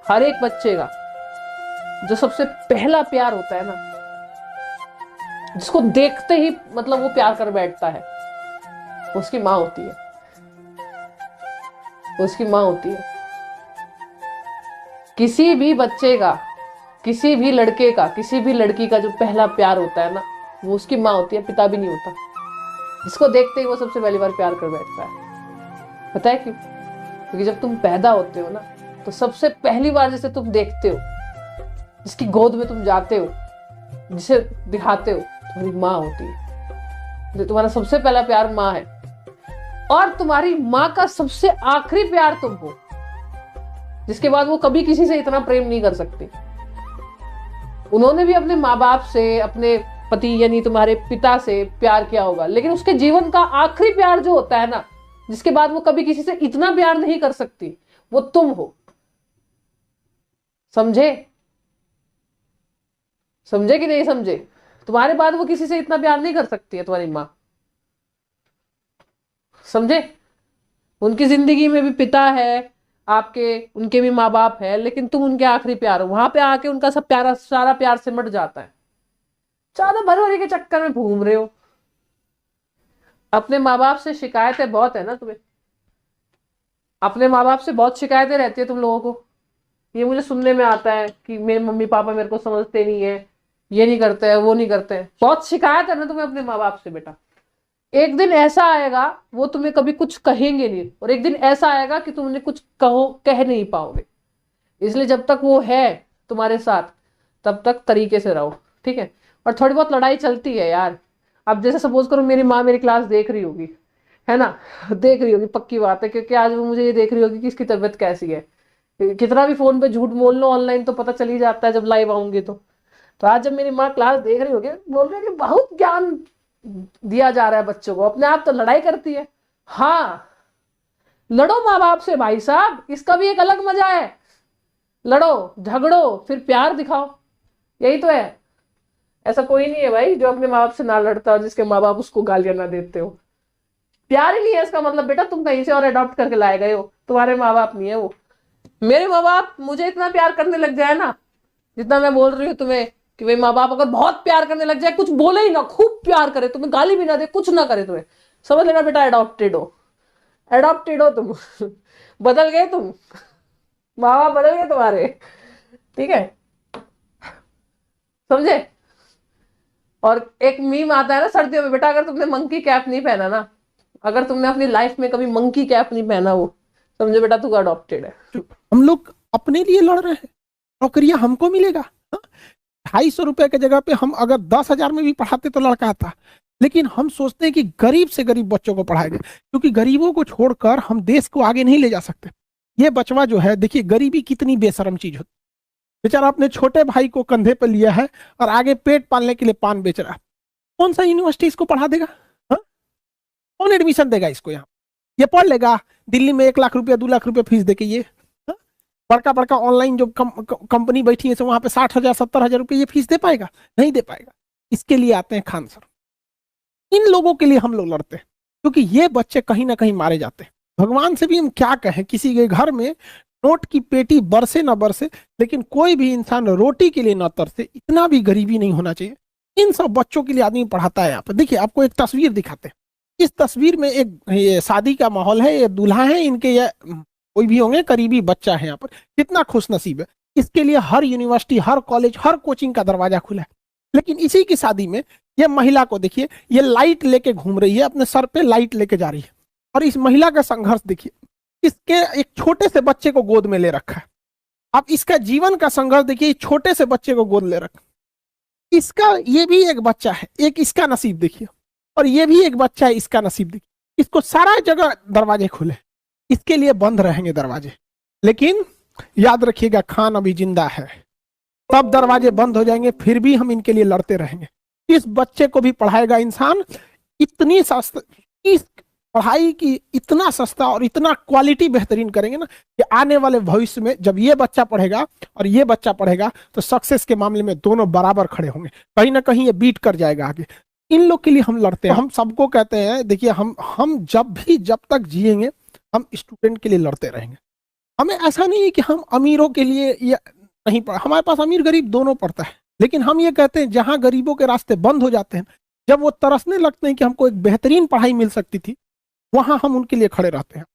हर एक बच्चे का जो सबसे पहला प्यार होता है ना, जिसको देखते ही मतलब वो प्यार कर बैठता है, उसकी माँ होती है। उसकी माँ होती है। किसी भी बच्चे का, किसी भी लड़के का, किसी भी लड़की का जो पहला प्यार होता है ना, वो उसकी माँ होती है, पिता भी नहीं होता। जिसको देखते ही वो सबसे पहली बार प्यार कर बैठता है। पता है क्यों? क्योंकि जब तुम पैदा होते हो ना, तो सबसे पहली बार जिसे तुम देखते हो, जिसकी गोद में तुम जाते हो, जिसे दिखाते हो, तुम्हारी माँ होती है। जो तुम्हारा सबसे पहला प्यार माँ है। और तुम्हारी माँ का सबसे आखिरी प्यार तुम हो, जिसके बाद वो कभी किसी से इतना प्रेम नहीं कर सकती। उन्होंने भी अपने माँ बाप से, अपने पति यानी तुम्हारे पिता से प्यार किया होगा, लेकिन उसके जीवन का आखिरी प्यार जो होता है ना, जिसके बाद वो कभी किसी से इतना प्यार नहीं कर सकती, वो तुम हो। समझे? समझे कि नहीं समझे? तुम्हारे बाद वो किसी से इतना प्यार नहीं कर सकती है तुम्हारी माँ। समझे? उनकी जिंदगी में भी पिता है आपके, उनके भी माँ बाप है, लेकिन तुम उनके आखिरी प्यार हो। वहां पे आके उनका सब प्यारा, सारा प्यार सिमट जाता है। ज्यादा भरभरी के चक्कर में घूम रहे हो। अपने माँ बाप से शिकायतें बहुत है ना तुम्हें, अपने माँ बाप से बहुत शिकायतें रहती है तुम लोगों को। ये मुझे सुनने में आता है कि मेरे मम्मी पापा मेरे को समझते नहीं है, ये नहीं करते हैं, वो नहीं करते हैं। बहुत शिकायत है ना तुम्हें अपने माँ बाप से बेटा। एक दिन ऐसा आएगा वो तुम्हें कभी कुछ कहेंगे नहीं, और एक दिन ऐसा आएगा कि तुम उन्हें कुछ कह नहीं पाओगे। इसलिए जब तक वो है तुम्हारे साथ, तब तक तरीके से रहो, ठीक है? और थोड़ी बहुत लड़ाई चलती है यार। अब जैसे सपोज करो मेरी माँ मेरी क्लास देख रही होगी, है ना? देख रही होगी, पक्की बात है, क्योंकि आज वो मुझे ये देख रही होगी कि इसकी तबीयत कैसी है। कितना भी फोन पे झूठ बोल लो, ऑनलाइन तो पता चल ही जाता है जब लाइव आऊंगी तो आज जब मेरी माँ क्लास देख रही होगी, बोल रही है कि बहुत ज्ञान दिया जा रहा है बच्चों को, अपने आप तो लड़ाई करती है। हाँ, लड़ो माँ बाप से भाई साहब, इसका भी एक अलग मजा है। लड़ो, झगड़ो, फिर प्यार दिखाओ, यही तो है। ऐसा कोई नहीं है भाई जो अपने माँ बाप से ना लड़ता और जिसके माँ बाप उसको गालियां ना देते हो। प्यार ही नहीं है इसका मतलब बेटा, तुम कहीं से और अडॉप्ट करके लाए गए हो, तुम्हारे माँ बाप नहीं है वो। मेरे माँ बाप मुझे इतना प्यार करने लग जाए ना, जितना मैं बोल रही हूँ तुम्हें कि भाई माँ बाप अगर बहुत प्यार करने लग जाए, कुछ बोले ही ना, खूब प्यार करे, तुम्हें गाली भी ना दे, कुछ ना करे तुम्हें, समझ लेना बेटा अडॉप्टेड हो। अडॉप्टेड हो तुम। बदल गए तुम, माँ बाप बदल गए तुम्हारे, ठीक है? समझे? और एक मीम आता है ना सर्दियों में बेटा, अगर तुमने मंकी कैप नहीं पहना ना, अगर तुमने अपनी लाइफ में कभी मंकी कैप नहीं पहना, वो समझो बेटा तू अडॉप्टेड है। हम लोग अपने लिए लड़ रहे हैं, नौकरियां हमको मिलेगा। 250 रुपए की जगह पे हम अगर 10,000 में भी पढ़ाते तो लड़का आता। लेकिन हम सोचते हैं कि गरीब से गरीब बच्चों को पढ़ाएंगे, क्योंकि गरीबों को छोड़कर हम देश को आगे नहीं ले जा सकते। ये बचवा जो है, देखिए गरीबी कितनी बेशरम चीज होती है। बेचारा अपने छोटे भाई को कंधे पर लिया है और आगे पेट पालने के लिए पान बेच रहा है। कौन सा यूनिवर्सिटी इसको पढ़ा देगा? हाँ? कौन एडमिशन देगा इसको यहाँ? ये पढ़ लेगा दिल्ली में 1 लाख रुपया 2 लाख रुपया फीस देके ये? हाँ? बड़का बड़का ऑनलाइन जो कंपनी बैठी है वहां पे 60,000 70,000 रुपये ये फीस दे पाएगा? नहीं दे पाएगा। इसके लिए आते हैं खान सर। इन लोगों के लिए हम लोग लड़ते हैं, क्योंकि ये बच्चे कहीं ना कहीं मारे जाते हैं। भगवान से भी हम क्या कहें, किसी के घर में नोट की पेटी बरसे ना बरसे, लेकिन कोई भी इंसान रोटी के लिए ना तरसे, इतना भी गरीबी नहीं होना चाहिए। इन सब बच्चों के लिए आदमी पढ़ाता है। यहाँ पर देखिए, आपको एक तस्वीर दिखाते हैं। इस तस्वीर में एक ये शादी का माहौल है, ये दूल्हा है, इनके ये कोई भी होंगे करीबी बच्चा है यहाँ पर। कितना खुश नसीब है, इसके लिए हर यूनिवर्सिटी, हर कॉलेज, हर कोचिंग का दरवाजा खुला है। लेकिन इसी की शादी में ये महिला को देखिए, ये लाइट लेके घूम रही है, अपने सर पे लाइट लेके जा रही है। और इस महिला का संघर्ष देखिए, इसके एक छोटे से बच्चे को गोद में ले रखा है। आप इसका जीवन का संघर्ष देखिए, छोटे से बच्चे को गोद ले रखा। इसका ये भी एक बच्चा है, एक इसका नसीब देखिए, और ये भी एक बच्चा है, इसका नसीब देखिए। इसको सारा जगह दरवाजे खुले, इसके लिए बंद रहेंगे दरवाजे। लेकिन याद रखिएगा, खान अभी जिंदा है, तब दरवाजे बंद हो जाएंगे, फिर भी हम इनके लिए लड़ते रहेंगे। इस बच्चे को भी पढ़ाएगा इंसान। इतनी सस्ता, इस पढ़ाई की इतना सस्ता और इतना क्वालिटी बेहतरीन करेंगे ना, कि आने वाले भविष्य में जब ये बच्चा पढ़ेगा और ये बच्चा पढ़ेगा, तो सक्सेस के मामले में दोनों बराबर खड़े होंगे। कहीं ना कहीं ये बीट कर जाएगा आगे। इन लोग के लिए हम लड़ते हैं। हम सबको कहते हैं, देखिए हम जब तक जिएंगे, हम स्टूडेंट के लिए लड़ते रहेंगे। हमें ऐसा नहीं है कि हम अमीरों के लिए या नहीं पढ़ा, हमारे पास अमीर गरीब दोनों पढ़ता है, लेकिन हम ये कहते हैं जहां गरीबों के रास्ते बंद हो जाते हैं, जब वो तरसने लगते हैं कि हमको एक बेहतरीन पढ़ाई मिल सकती थी, वहां हम उनके लिए खड़े रहते हैं।